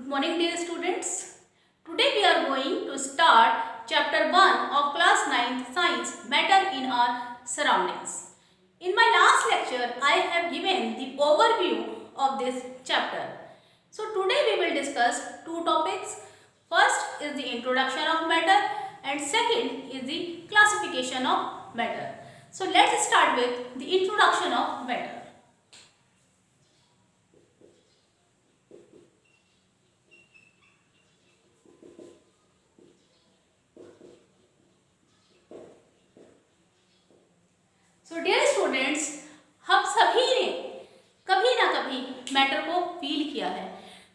Good morning dear students. Today we are going to start chapter 1 of class 9th science, matter in our surroundings. In my last lecture I have given the overview of this chapter. So today we will discuss two topics. First is the introduction of matter and second is the classification of matter. So let's start with the introduction of matter. So dear students, हम सभी ने कभी ना कभी matter को feel किया है,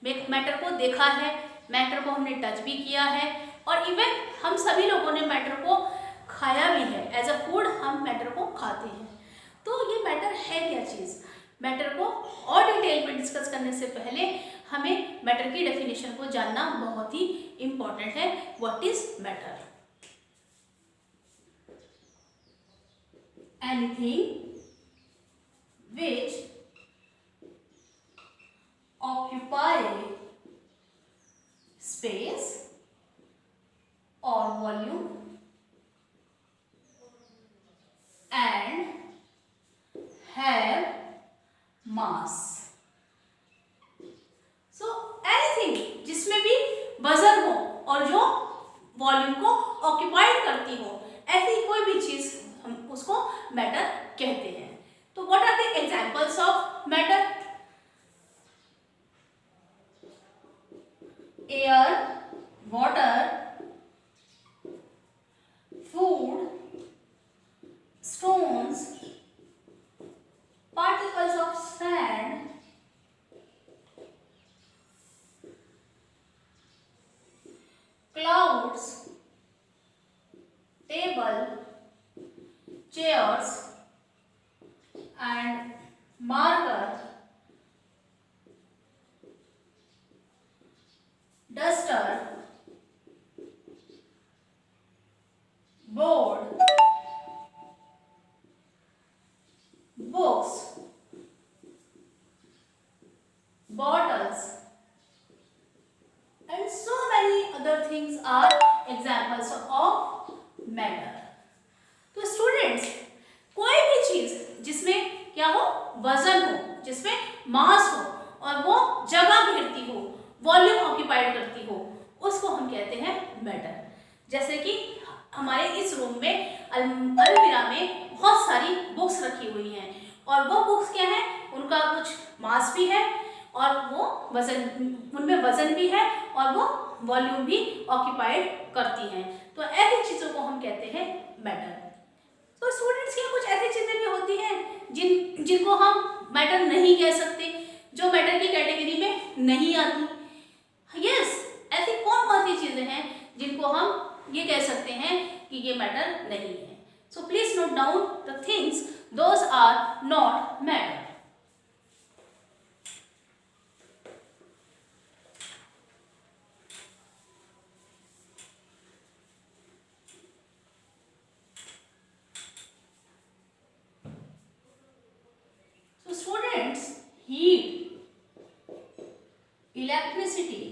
matter को देखा है, मैटर को हमने टच भी किया है और इवन हम सभी लोगों ने मैटर को खाया भी है। एज अ फूड हम मैटर को खाते हैं। तो ये मैटर है क्या चीज़? मैटर को और डिटेल में डिस्कस करने से पहले हमें मैटर की डेफिनेशन को जानना बहुत ही इम्पॉर्टेंट है। What is matter? Anything which occupy space or volume and have mass. So anything जिसमें भी वजन हो और जो वॉल्यूम को ऑक्यूपाइड करती हो, ऐसी कोई भी चीज हम उसको मैटर कहते हैं। तो what are the examples of matter? Air, water, food, stones, particles of sand, clouds, table, chairs and marker, duster, board, books, bottles and so many other things are examples of matter. तो students, कोई भी चीज जिसमें क्या हो, वजन हो, जिसमें मास हो और वो जगह घेरती हो, वॉल्यूम ऑक्यूपाइड करती हो, उसको हम कहते हैं मैटर। जैसे कि हमारे इस रूम में अलमीरा में बहुत सारी बुक्स रखी हुई हैं और वो बुक्स क्या है, उनका कुछ मास भी है और वो वजन, उनमें वजन भी है और वो वॉल्यूम भी ऑक्यूपाइड करती हैं। तो ऐसी चीज़ों को हम कहते हैं मैटर। तो स्टूडेंट्स, क्या कुछ ऐसी चीज़ें भी होती हैं जिनको हम मैटर नहीं कह सकते, जो मैटर की कैटेगरी में नहीं आती? यस, ऐसी कौन कौन सी चीज़ें हैं जिनको हम ये कह सकते हैं कि ये मैटर नहीं है? So please note down the things those are not matter. Heat, electricity,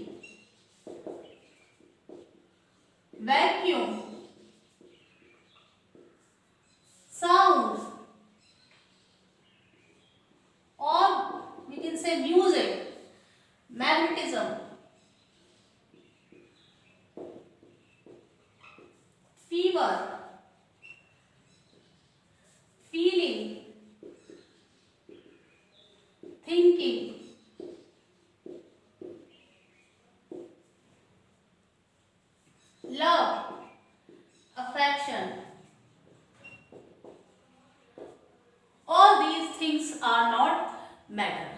vacuum, sound, or we can say music, magnetism, fever, feeling, thinking, love, affection. All these things are not matter.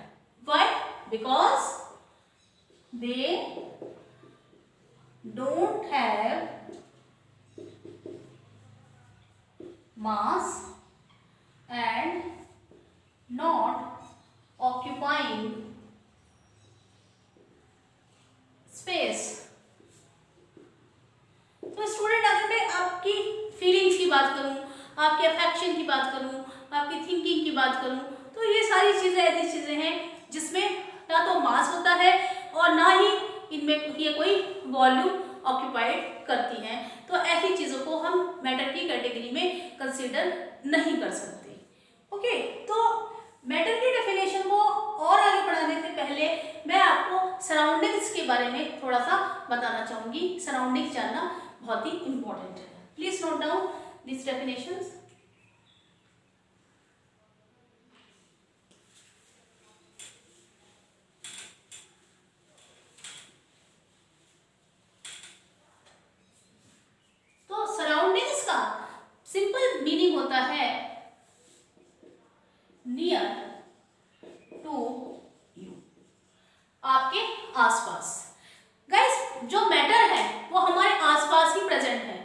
Why? Because they don't have mass and not occupying space. तो student, अगर मैं आपकी feelings की बात करूं, आपके affection की बात करूं, आपकी थिंकिंग की बात करूं, तो ये सारी चीज़ें ऐसी चीज़ें हैं जिसमें ना तो मास होता है और ना ही इनमें ये कोई वॉल्यूम ऑक्यूपाइड करती हैं, तो ऐसी चीज़ों को हम मैटर की कैटेगरी में कंसीडर नहीं कर सकते। ओके, तो मैटर की डेफिनेशन को और आगे बढ़ाने से पहले मैं आपको सराउंडिंग्स के बारे में थोड़ा सा बताना चाहूँगी। सराउंडिंग्स जानना बहुत ही इम्पोर्टेंट है। Please note down this definitions. तो सराउंडिंग्स का सिंपल मीनिंग होता है नियर टू यू, आपके आसपास। गाइस, जो मैटर है वो हमारे आसपास ही प्रेजेंट है।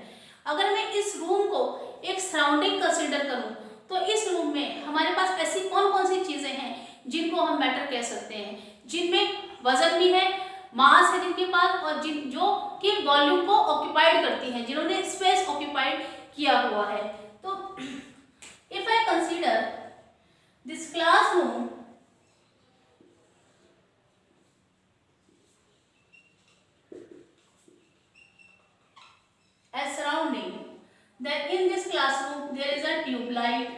अगर मैं इस रूम को एक सराउंडिंग कंसीडर करूं तो इस रूम में हमारे पास ऐसी कौन कौन सी चीजें हैं जिनको हम मैटर कह सकते हैं, जिनमें वजन भी है, मास है जिनके पास, और जिन जो कि वॉल्यूम को ऑक्यूपाइड करती हैं, जिन्होंने स्पेस ऑक्यूपाइड किया हुआ है। तो if I consider this classroom as surrounding, then in this classroom there is a tube light,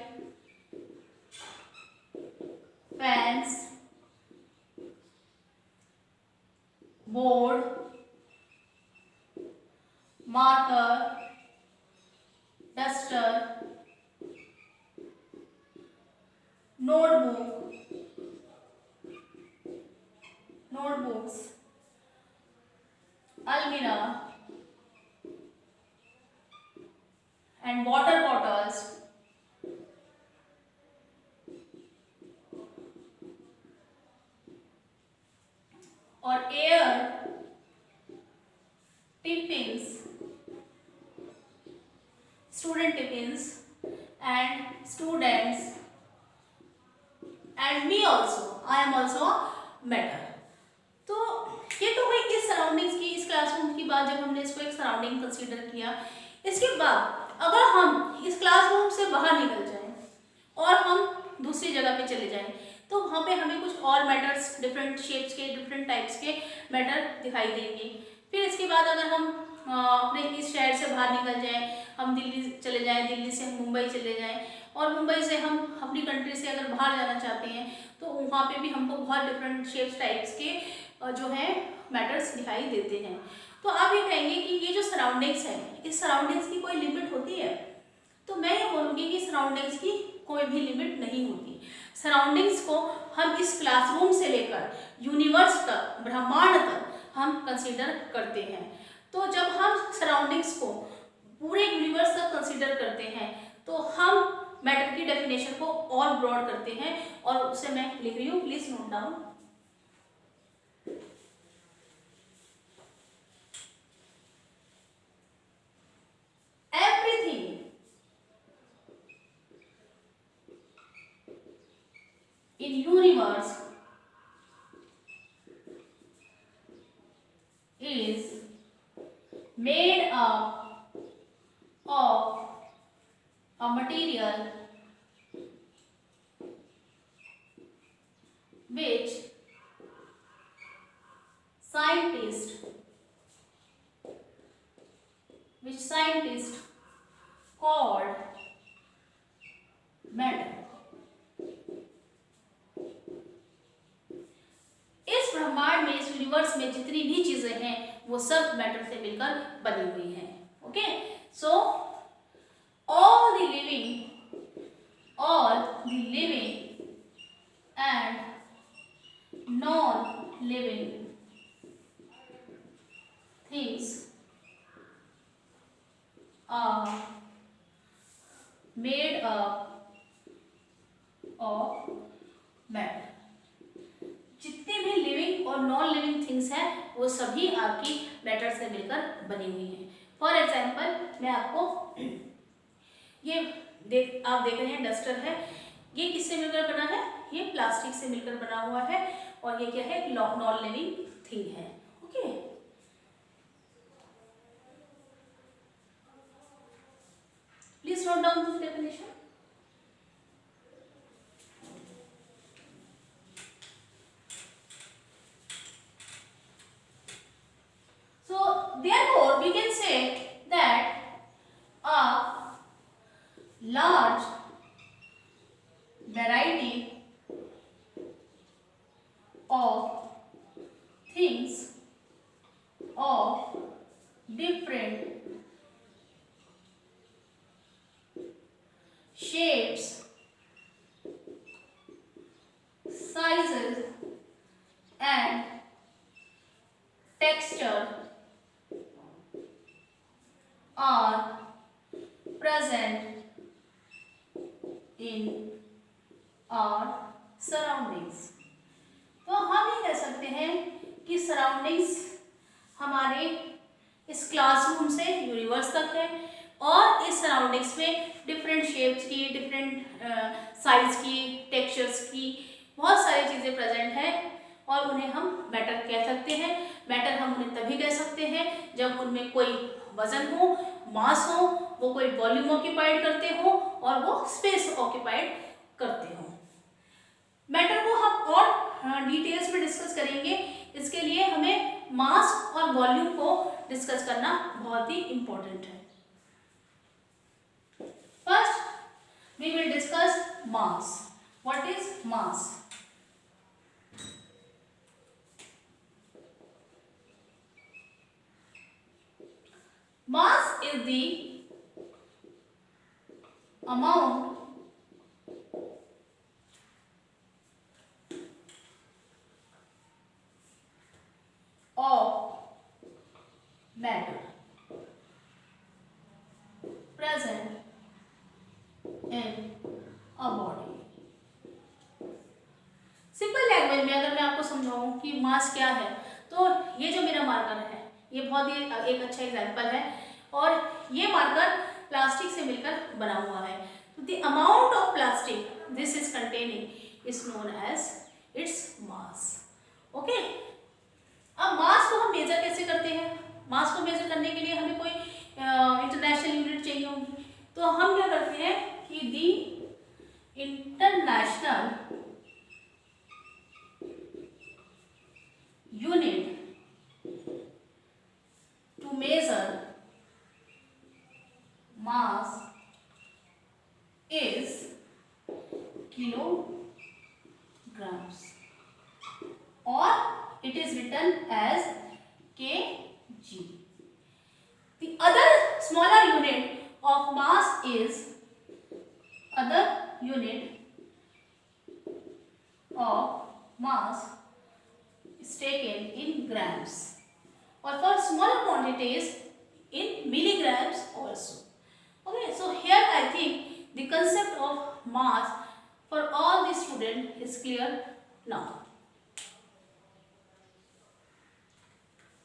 fans, board, marker, duster, notebooks, almirah, and water bottles, और air tiffins, student tiffins, and students, and me also, I am also a matter। तो ये तो हुई इस surroundings की, इस classroom की बात, जब हमने इसको एक सराउंडिंग कंसीडर किया। इसके बाद अगर हम इस क्लासरूम से बाहर निकल जाएं और हम दूसरी जगह पे चले जाएं तो वहाँ पे हमें कुछ और मैटर्स, डिफरेंट शेप्स के, डिफरेंट टाइप्स के मैटर दिखाई देंगे। फिर इसके बाद अगर हम अपने इस शहर से बाहर निकल जाएं, हम दिल्ली चले जाएं, दिल्ली से हम मुंबई चले जाएं, और मुंबई से हम अपनी कंट्री से अगर बाहर जाना चाहते हैं तो वहाँ पे भी हमको बहुत डिफरेंट शेप्स टाइप्स के जो है मैटर्स दिखाई देते हैं। तो आप ये कहेंगे कि ये जो सराउंडिंग्स है, इस सराउंडिंग्स की कोई लिमिट होती है? तो मैं ये बोलूँगी कि सराउंडिंग्स की कोई भी लिमिट नहीं होती। सराउंडिंग्स को हम इस क्लासरूम से लेकर यूनिवर्स तक, ब्रह्मांड तक हम कंसीडर करते हैं। तो जब हम सराउंडिंग्स को पूरे यूनिवर्स तक कंसीडर करते हैं तो हम मैटर की डेफिनेशन को और ब्रॉड करते हैं, और उसे मैं लिख रही हूँ, please note down. Everything in universe is made up of a material which scientists called matter। इस ब्रह्मांड में, इस यूनिवर्स में जितनी भी चीजें हैं वो सब मैटर से मिलकर बनी हुई हैं। Okay, so all the living and non-living things are made up of matter। जितने भी लिविंग और नॉन लिविंग थिंग्स हैं वो सभी आपकी मैटर से मिलकर बनी हुई हैं। फॉर एग्जाम्पल, मैं आपको ये आप देख रहे हैं डस्टर है, ये किससे मिलकर बना है? ये प्लास्टिक से मिलकर बना हुआ है, और ये क्या है? नॉन लिविंग थिंग है। Okay, please note down this definition. sizes and texture are present in our surroundings। तो हम ये कह सकते हैं कि सराउंडिंग्स हमारे इस क्लासरूम से यूनिवर्स तक है और इस सराउंडिंग्स में डिफरेंट शेप्स की, डिफरेंट साइज की, टेक्सचर्स की बहुत सारी चीज़ें प्रेजेंट हैं और उन्हें हम मैटर कह सकते हैं। मैटर हम उन्हें तभी कह सकते हैं जब उनमें कोई वजन हो, मास हो, वो कोई वॉल्यूम ऑक्यूपाइड करते हो और वो स्पेस ऑक्यूपाइड करते हो। मैटर को हम और डिटेल्स में डिस्कस करेंगे, इसके लिए हमें मास और वॉल्यूम को डिस्कस करना बहुत ही इंपॉर्टेंट है। First we will discuss mass. What is mass? Mass is the amount of matter present in a body। Simple language में अगर मैं आपको समझाऊं कि मास क्या है, तो ये जो मेरा मार्कर है ये बहुत ही एक अच्छा एग्जाम्पल है और ये मार्कर प्लास्टिक से मिलकर बना हुआ है। तो the amount of plastic this is containing is known as its mass. Okay, अब मास को हम मेजर कैसे करते हैं? मास को मेजर करने के लिए हमें कोई इंटरनेशनल यूनिट चाहिए होगी, तो हम क्या करते हैं कि the international unit to measure mass is kilograms or it is written as kg. The other smaller unit of mass is taken in grams or for smaller quantities in milligrams also. Okay, so here I think the concept of mass for all the students is clear now.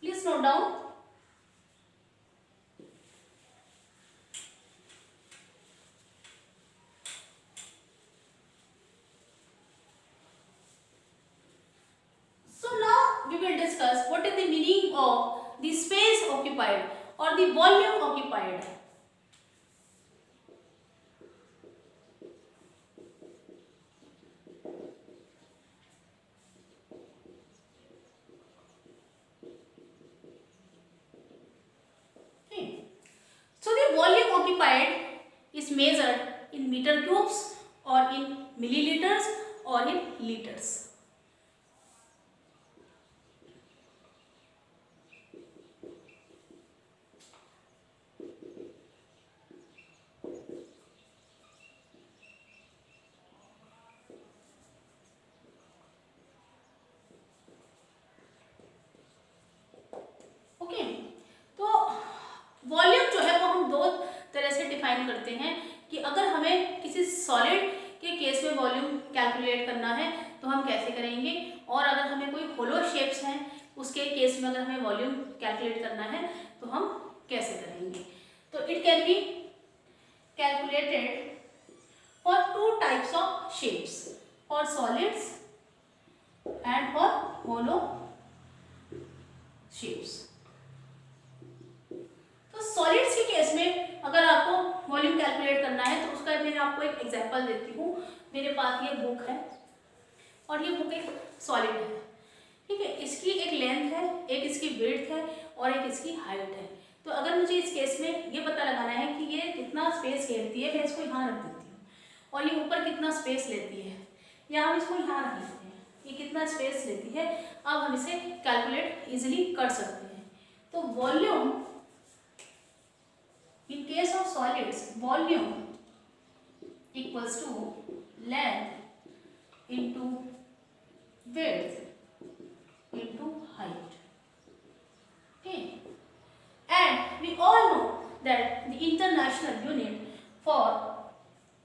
Please note down. So now we will discuss what is the meaning of the space occupied or the volume occupied. So the volume occupied is measured in meter cubes or in milliliters or in liters. Okay, तो volume जो है वो हम दो तरह से define करते हैं कि अगर हमें किसी सॉलिड के केस में वॉल्यूम कैलकुलेट करना है तो हम कैसे करेंगे, और अगर हमें कोई होलो शेप्स हैं उसके केस में अगर हमें वॉल्यूम कैलकुलेट करना है तो हम कैसे करेंगे। तो it can be calculated for two types of shapes, for solids and for hollow shapes. तो सॉलिड्स के केस में अगर आपको वॉल्यूम कैलकुलेट करना है तो उसका मैं आपको एक एग्जांपल देती हूँ। मेरे पास ये बुक है और ये बुक एक सॉलिड है, ठीक है। इसकी एक लेंथ है, एक इसकी विड्थ है और एक इसकी हाइट है। तो अगर मुझे इस केस में ये पता लगाना है कि ये कितना स्पेस घेरती है, मैं इसको यहाँ रख देती हूँ, और ये ऊपर कितना स्पेस लेती है, या हम इसको यहाँ रख देते हैं, ये कितना स्पेस लेती है। अब हम इसे कैलकुलेट इजिली कर सकते हैं। तो volume in case of solids, volume equals to length into width into height. Okay, and we all know that the international unit for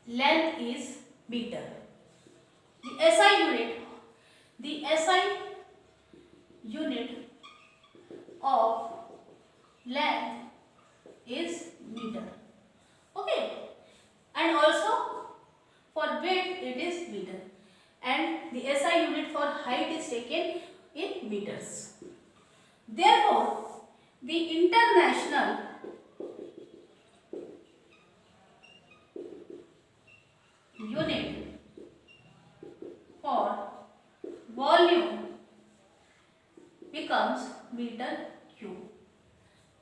length is meter. The SI unit of length is meter. Okay, and also for width it is meter, and the SI unit for height is taken in meters. Therefore, the international unit for volume becomes meter cube.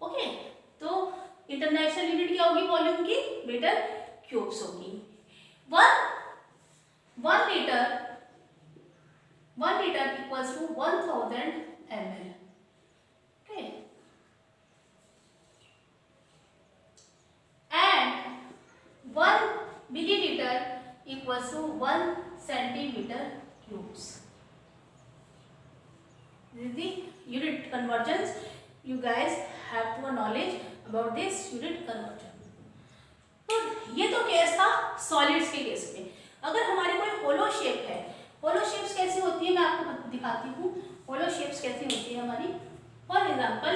Okay, तो international unit क्या होगी volume की? Metre cubes होगी. One litre equals to 1000 ml. Okay, and 1 millilitre equals to 1 centimeter cubes. This is the unit conversions. You guys have to knowledge about this unit conversion. तो ये तो case था solids के case में. अगर हमारी कोई होलो शेप है, होलो शेप्स कैसी होती है मैं आपको दिखाती हूँ. होलो शेप्स कैसी होती है हमारी. फॉर एग्जाम्पल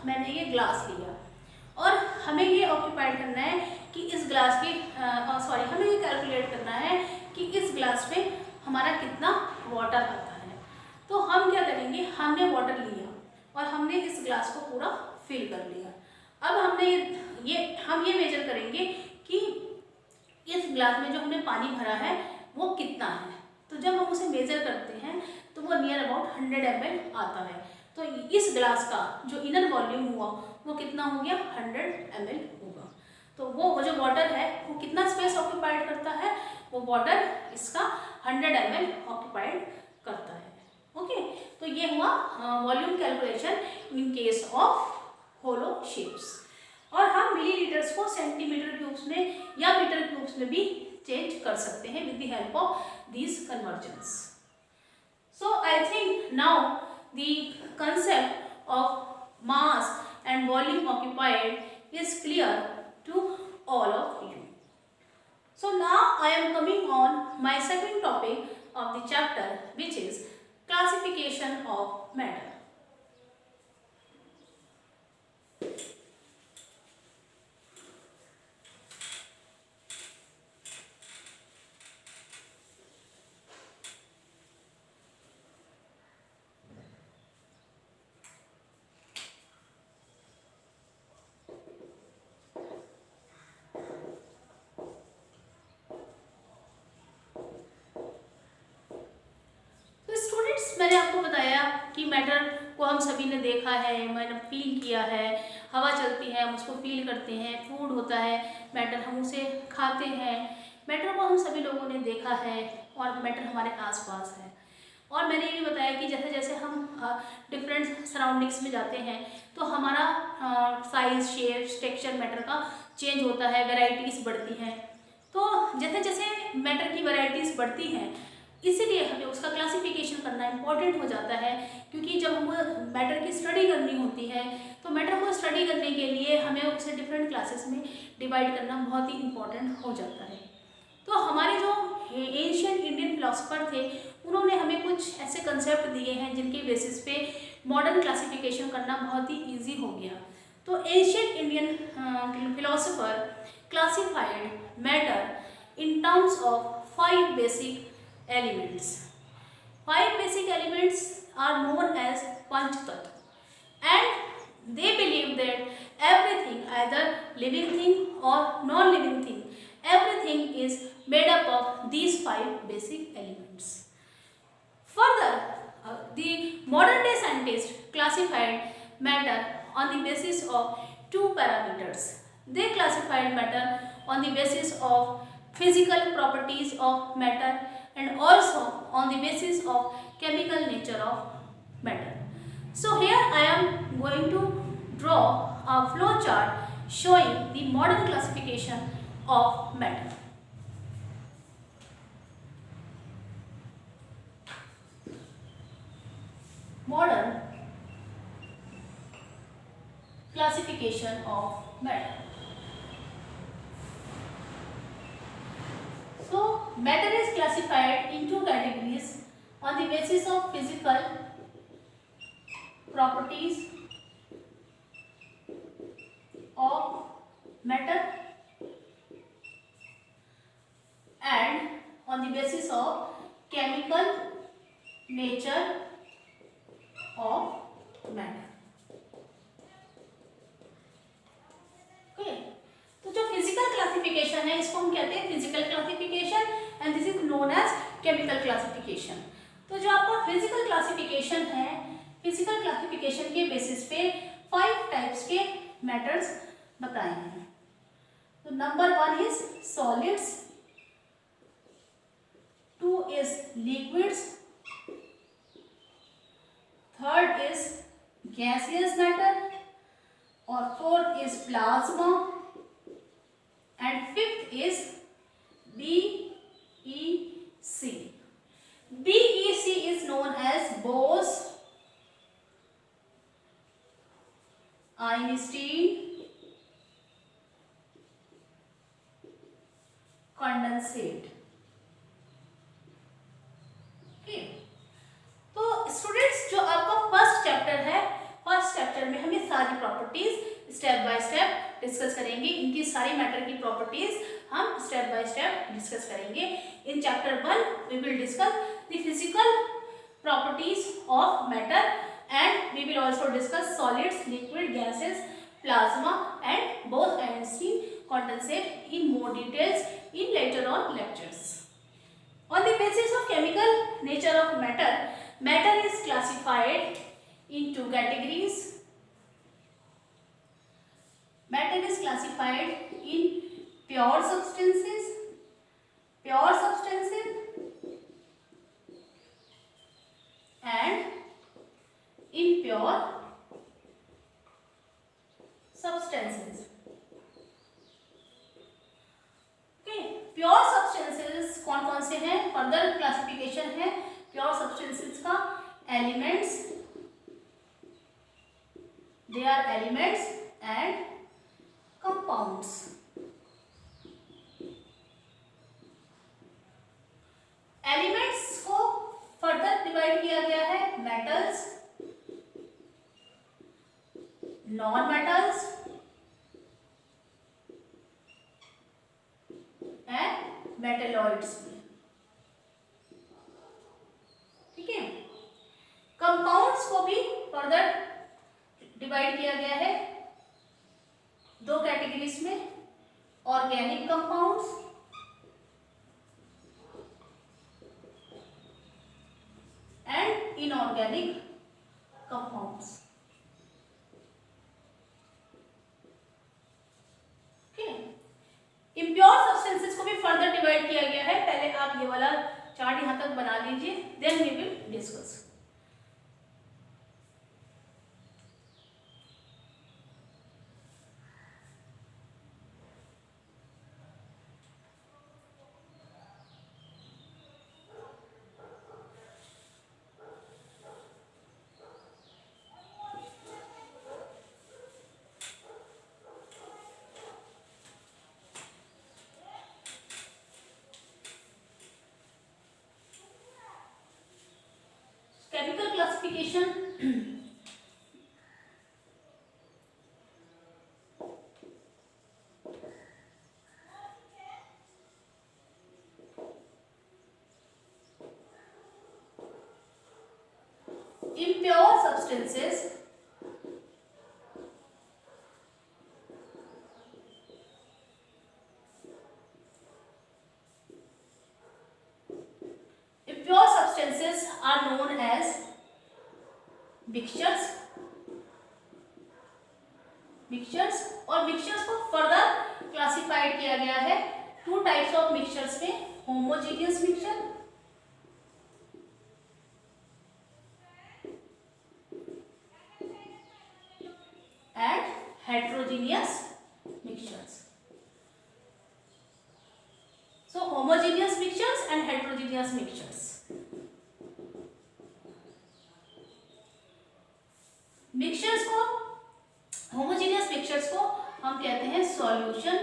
मैंने ये ग्लास लिया और हमें ये ऑक्यूपाइड करना है कि इस ग्लास की हमें ये कैलकुलेट करना है कि इस ग्लास में हमारा कितना वाटर आता है. तो हम क्या करेंगे, हमने वाटर लिया और हमने इस ग्लास को पूरा फिल कर लिया. अब हमने हम ये मेजर करेंगे कि इस ग्लास में जो हमने पानी भरा है वो कितना है. तो जब हम उसे मेजर करते हैं तो वो नियर अबाउट 100 ml आता है. तो इस ग्लास का जो इनर वॉल्यूम हुआ वो कितना हो गया, 100 ml होगा. तो वो जो वाटर है वो कितना स्पेस ऑक्यूपाइड करता है, वो वाटर इसका 100 ml ऑक्यूपाइड करता है. ओके, तो ये हुआ volume calculation in case of hollow shapes. और हम मिलीलीटर्स को सेंटीमीटर क्यूब्स में या मीटर क्यूब्स में भी चेंज कर सकते हैं with the help of these convergence. So I think now the concept of mass and volume occupied is clear to all of you. So now I am coming on my second topic of the chapter, which is classification of matter. मैंने आपको बताया कि matter को हम सभी ने देखा है, मैंने फील किया है. हवा चलती है हम उसको फील करते हैं. फूड होता है मैटर, हम उसे खाते हैं. मैटर को हम सभी लोगों ने देखा है और मैटर हमारे आसपास है. और मैंने ये भी बताया कि जैसे जैसे हम डिफरेंट सराउंडिंग्स में जाते हैं तो हमारा साइज, शेप्स, टेक्सचर मैटर का चेंज होता है, वेराइटीज़ बढ़ती हैं. तो जैसे जैसे मैटर की वेराइटीज़ बढ़ती हैं इसीलिए हमें उसका क्लासिफिकेशन करना इम्पॉर्टेंट हो जाता है. क्योंकि जब हमें मैटर की स्टडी करनी होती है तो मैटर को स्टडी करने के लिए हमें उसे डिफरेंट क्लासेस में डिवाइड करना बहुत ही इम्पॉर्टेंट हो जाता है. तो हमारे जो एंशिएंट इंडियन फिलोसफर थे उन्होंने हमें कुछ ऐसे कंसेप्ट दिए हैं जिनके बेसिस पे मॉडर्न क्लासिफिकेशन करना बहुत ही ईजी हो गया. तो ancient Indian philosopher classified matter in terms of 5 basic elements. 5 basic elements are known as Panch Tattva, and they believe that everything, either living thing or non-living thing, everything is made up of these 5 basic elements. Further, the modern day scientists classified matter on the basis of 2 parameters. They classified matter on the basis of physical properties of matter and also on the basis of chemical nature of matter. So here I am going to draw a flow chart showing the modern classification of matter. classification of matter. So matter is classified into categories on the basis of physical properties of matter and on the basis of chemical nature of matter. Okay, तो जो physical classification है इसको हम कहते हैं physical classification and this is known as chemical classification. तो जो आपका फिजिकल क्लासिफिकेशन है, फिजिकल क्लासिफिकेशन के बेसिस पे 5 टाइप्स के मैटर्स बताए हैं. तो number 1 is solids, 2 is liquids, third is gaseous matter और fourth is plasma and fifth is BEC. BEC is known as Bose Einstein condensate. तो स्टूडेंट्स जो आपका फर्स्ट चैप्टर है, फर्स्ट चैप्टर में हम ये सारी properties step by step discuss करेंगे. इनकी सारी मैटर की प्रॉपर्टीज हम स्टेप बाय स्टेप डिस्कस करेंगे. In chapter 1 we will discuss the physical properties of matter and we will also discuss solids, liquid, gases, plasma and Bose Einstein condensate in more details in later on lectures. On the basis of chemical nature of matter, matter is classified into categories. Matter is classified in pure substances and impure substances. Pure substances कौन कौन से हैं? Further classification है pure substances का. Elements, they are elements and compounds. Elements को further divide किया गया है metals, non metals and metalloids में. ठीक है. कंपाउंड्स को भी फर्दर डिवाइड किया गया है 2 कैटेगरीज में, organic compounds and inorganic compounds. Impure substances को भी फर्दर डिवाइड किया गया है. पहले आप ये वाला चार्ट यहां तक बना लीजिए, then we will discuss. Chemical classification. Impure substances are known as mixtures. और मिक्सचर्स को फर्दर क्लासिफाइड किया गया है 2 टाइप्स ऑफ मिक्सचर्स में, homogeneous mixture and heterogeneous mixtures. So homogeneous mixtures and heterogeneous mixtures. Mixtures को, होमोजेनियस मिक्सचर्स हम कहते हैं सॉल्यूशन,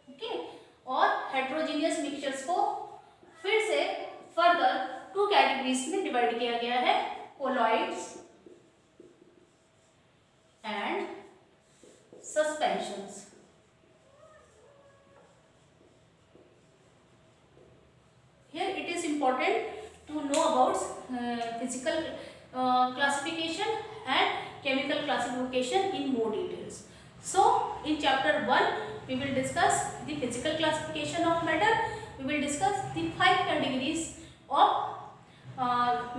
ओके। और हेट्रोजीनियस मिक्सचर्स को फिर से फर्दर 2 कैटेगरीज में डिवाइड किया गया है, colloids and suspensions. Here it is important to know about physical classification and chemical classification in more details. So in chapter 1 we will discuss the physical classification of matter. We will discuss the 5 categories of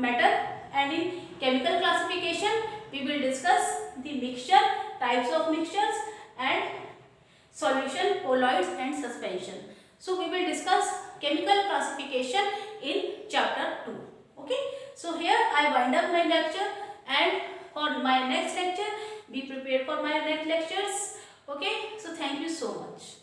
matter, and in chemical classification we will discuss the mixture, types of mixtures, and solution, colloids and suspension. So we will discuss chemical classification in chapter 2. Okay. So here I wind up my lecture, and for my next lecture be prepared for my next lectures. Okay. So thank you so much.